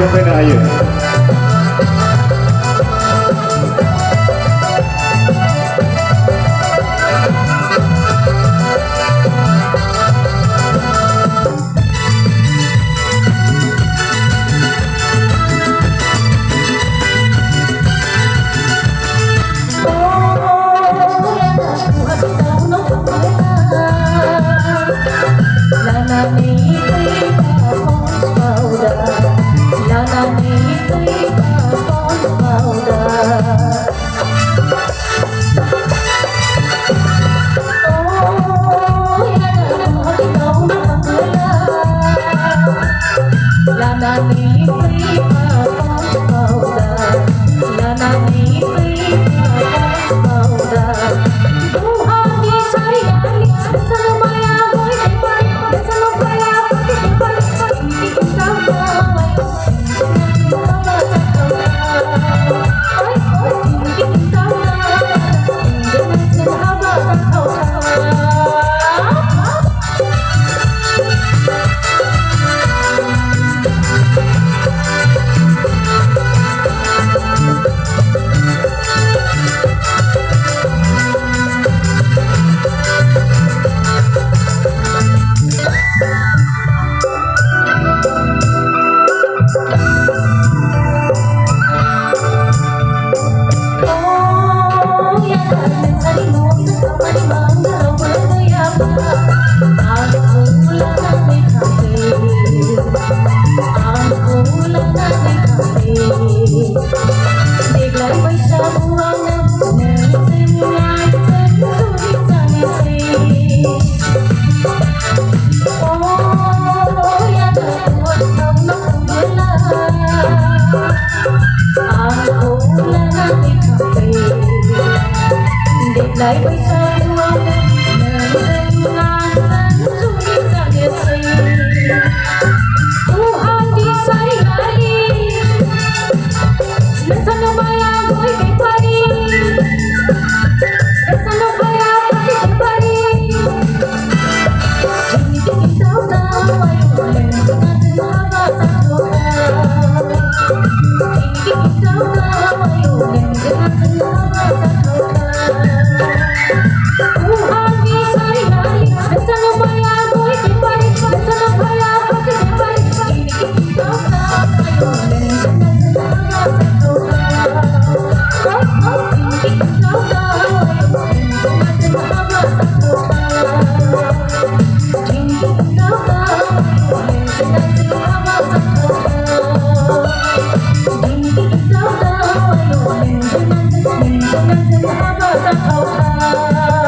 sepeda ayo. Lại bây giờ mong nâng ngàn lần dung ra nhiệt sinh Tuhan di saya ini Bersama saya gue kembali Bersama saya pasti kembali Ini kita tahu boleh dengan sahabat sahabat Ini kita tahu boleh dengan sahabat Hãy subscribe cho kênh Ghiền Mì Gõ để không bỏ lỡ những video hấp dẫn.